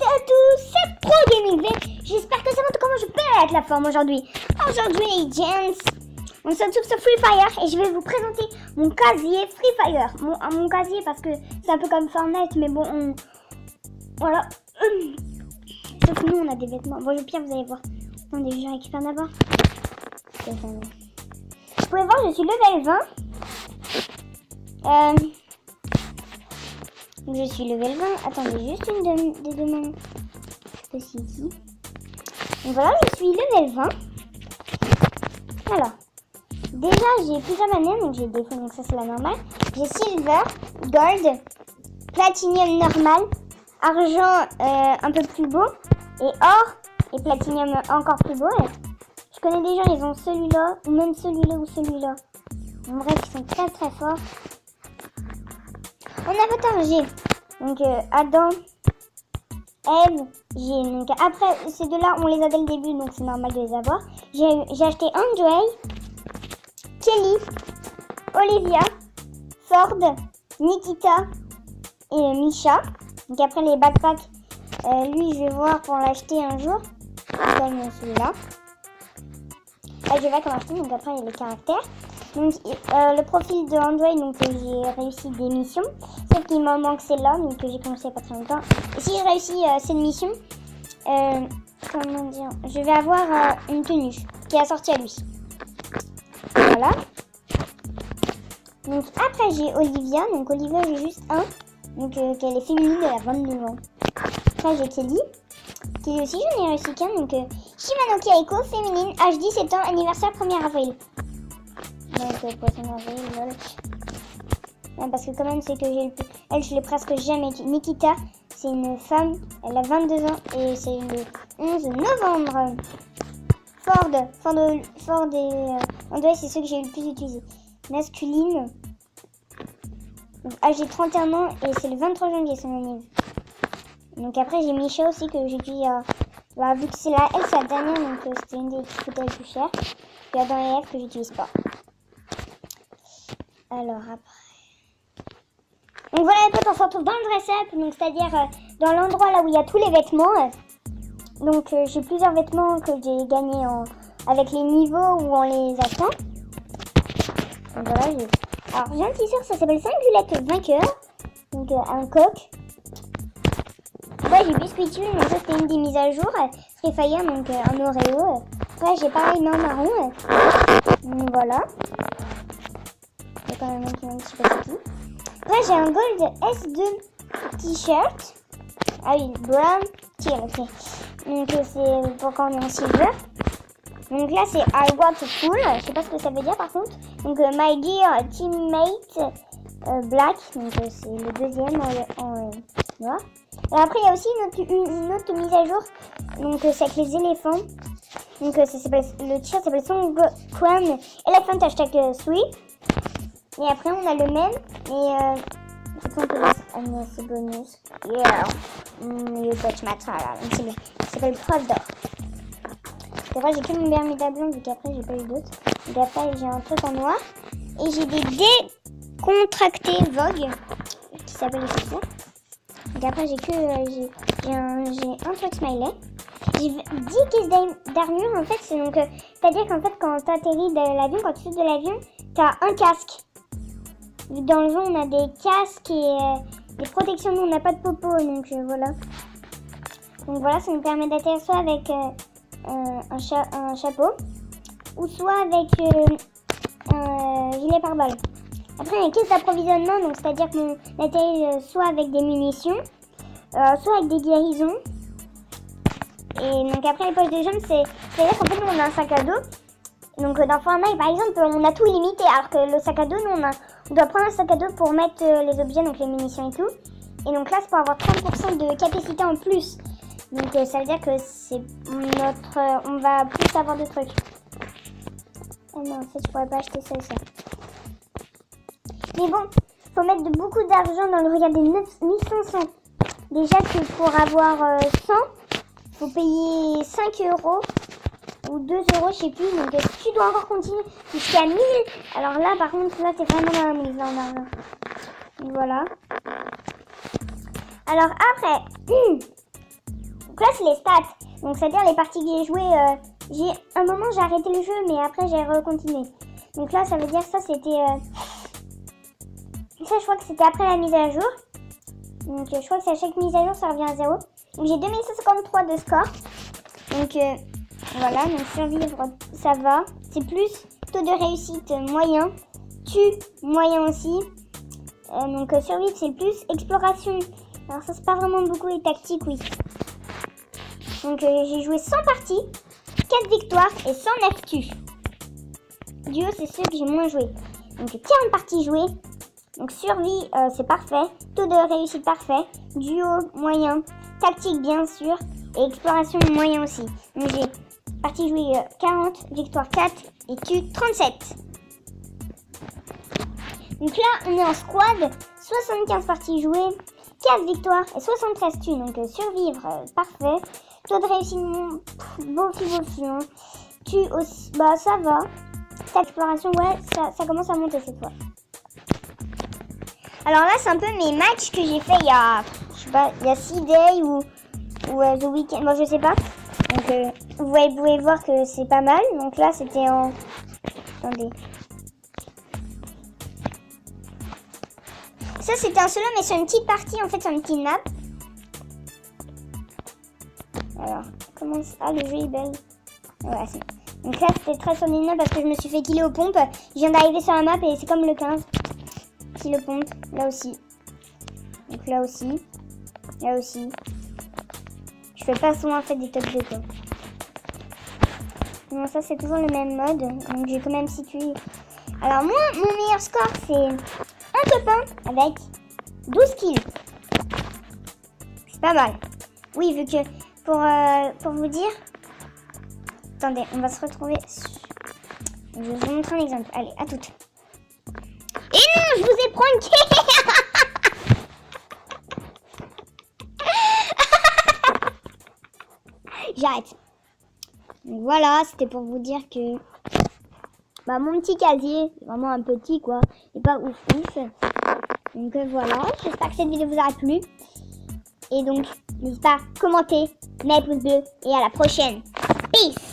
à tous, c'est Pro Gaming V. J'espère que ça va, comment je pète la forme aujourd'hui. Aujourd'hui les gens, on se retrouve sur Free Fire et je vais vous présenter mon casier Free Fire. Mon casier parce que c'est un peu comme Fortnite, mais bon, voilà. Sauf que nous on a des vêtements. Bon, le pire, vous allez voir. Attendez, je récupère d'abord. Vous pouvez voir, je suis level 20. Je suis level 20. Attendez, juste des demandes. Aussi ici. Donc voilà, je suis level 20. Alors, déjà j'ai plusieurs manières. Donc j'ai des fonds, donc ça c'est la normale. J'ai silver, gold, platinum normal, argent un peu plus beau, et or et platinum encore plus beau. Je connais des gens, ils ont celui-là, ou même celui-là ou celui-là. En bref, ils sont très très forts. En avatar, j'ai donc Adam, Eve, j'ai donc après ces deux-là, on les a dès le début, donc c'est normal de les avoir. J'ai acheté Andrei, Kelly, Olivia, Ford, Nikita et Misha. Donc après les backpacks, lui je vais voir pour l'acheter un jour. Comme celui-là. Là je vais commencer, donc après il y a les caractères. Donc le profil de Android, donc j'ai réussi des missions, sauf qu'il m'en manque celle-là, donc j'ai commencé il n'y a pas très longtemps. Et si je réussis cette mission, comment dire, je vais avoir une tenue qui est assortie à lui. Voilà. Donc après j'ai Olivia, donc Olivia j'ai juste un, donc qu'elle est féminine, elle a 22 ans. Après j'ai Kelly. Kelly aussi j'en ai réussi qu'un, donc Shimano Kaiko, féminine, âge 17 ans, anniversaire 1er avril. Donc poisson avril, lol. Non, parce que quand même c'est que j'ai le plus... Elle je l'ai presque jamais. Nikita, c'est une femme, elle a 22 ans et c'est le 11 novembre. Ford et André, c'est ceux que j'ai eu le plus utilisé. Masculine, donc âgé 31 ans et c'est le 23 janvier son anniversaire. Donc après j'ai Misha aussi que j'utilise, vu que c'est la c'est la dernière, donc c'était une des qui coûtait le plus cher. Puis dans les F que j'utilise pas. Alors après. Donc voilà les potes, on se retrouve dans le dress-up, donc c'est-à-dire dans l'endroit là où il y a tous les vêtements. Donc j'ai plusieurs vêtements que j'ai gagnés avec les niveaux ou en les achetant. Donc voilà, alors j'ai un t-shirt, ça s'appelle Cingulette Vainqueur. Donc un coq. Ouais, j'ai Biscuit Tune, donc ça c'était une des mises à jour. Free Fire, donc un Oreo. Après j'ai pareil mais en marron. Donc voilà. Il y a quand même un qui m'a dit je sais pas c'est qui. Après j'ai un Gold S2 t-shirt. Ah oui, brown. Tiens, ok. Donc c'est pour quand on est en silver. Donc là c'est I want to full. Je sais pas ce que ça veut dire par contre. Donc my dear teammate black. Donc c'est le deuxième en noir. Et après il y a aussi une autre mise à jour. Donc c'est avec les éléphants. Donc le t-shirt s'appelle Song Crown Elephant hashtag 3. Et après on a le même. Et c'est bonus. Yeah. You touch my trala. Donc c'est bien. Ça s'appelle Preuve d'or. C'est vrai j'ai que mon Bermuda blanc vu qu'après j'ai pas eu d'autres. Donc après j'ai un truc en noir. Et j'ai des décontractés Vogue. Qui s'appelle aussi ça. Donc après j'ai un truc smiley. J'ai 10 caisses d'armure en fait. C'est-à-dire qu'en fait quand tu atterris de l'avion, quand tu sautes de l'avion, tu as un casque. Vu que dans le jeu on a des casques et des protections, nous on n'a pas de popo, donc voilà. Donc voilà, ça nous permet d'atterrir soit avec un chapeau ou soit avec un gilet pare-balles. Après il y a une caisse d'approvisionnement, donc c'est-à-dire qu'on atterrit soit avec des munitions, soit avec des guérisons. Et donc après les poches de jambes, c'est-à-dire qu'en fait nous on a un sac à dos. Donc dans Fortnite par exemple on a tout limité, alors que le sac à dos nous on doit prendre un sac à dos pour mettre les objets, donc les munitions et tout. Et donc là c'est pour avoir 30% de capacité en plus. Donc ça veut dire que c'est on va plus avoir de trucs. Ah non en fait je pourrais pas acheter ça et ça. Mais bon, faut mettre beaucoup d'argent dans le regardez 1500. Déjà que pour avoir 100, faut payer 5 € ou 2 €, je sais plus. Donc tu dois encore continuer jusqu'à 1000. Alors là par contre là t'es vraiment dans la mise là en argent. Donc voilà. Alors après Donc là, c'est les stats. Donc, c'est-à-dire les parties que j'ai jouées. Un moment, j'ai arrêté le jeu, mais après, j'ai recontinué. Donc là, ça veut dire ça, c'était... Ça, je crois que c'était après la mise à jour. Donc, je crois que c'est à chaque mise à jour, ça revient à 0. Donc, j'ai 2153 de score. Donc, voilà. Donc, survivre, ça va. C'est plus taux de réussite moyen. Tue, moyen aussi. Donc, survivre, c'est plus. Exploration. Alors, ça, c'est pas vraiment beaucoup. Et tactique, oui. Donc, j'ai joué 100 parties, 4 victoires et 109 tues. Duo, c'est ceux que j'ai moins joué. Donc, 40 parties jouées. Donc, survie, c'est parfait. Taux de réussite parfait. Duo, moyen. Tactique, bien sûr. Et exploration, moyen aussi. Donc, j'ai parties jouées 40, victoire 4 et tue 37. Donc là, on est en squad. 75 parties jouées, 4 victoires et 73 tues. Donc, survivre, parfait. Taux de réussite, bofi, hein. Tue aussi, bah ça va. Exploration, ouais, ça commence à monter cette fois. Alors là, c'est un peu mes matchs que j'ai fait il y a, je sais pas, il y a 6 days ou The Weeknd, bon je sais pas. Donc vous pouvez voir que c'est pas mal. Donc là, c'était en... Attendez. Ça, c'était un solo, mais sur une petite partie, en fait, sur une petite map. Alors, comment ça... Ah, le jeu est belle. Voilà, c'est... Donc là, c'était très solide parce que je me suis fait killer aux pompes. Je viens d'arriver sur la map et c'est comme le 15. Kill aux pompes, là aussi. Donc là aussi. Là aussi. Je fais pas souvent en fait des top 2 quoi. Non, ça c'est toujours le même mode. Donc j'ai quand même situé. Alors moi, mon meilleur score c'est un top 1 avec 12 kills. C'est pas mal. Oui, vu que pour vous dire... Attendez, on va se retrouver. Je vais vous montrer un exemple. Allez, à toutes. Et non, je vous ai pranké. J'arrête. Donc voilà, c'était pour vous dire que bah, mon petit casier, c'est vraiment un petit quoi, et pas ouf. Donc voilà, j'espère que cette vidéo vous aura plu. Et donc, n'hésitez pas à commenter, mettre pouce bleu et à la prochaine. Peace.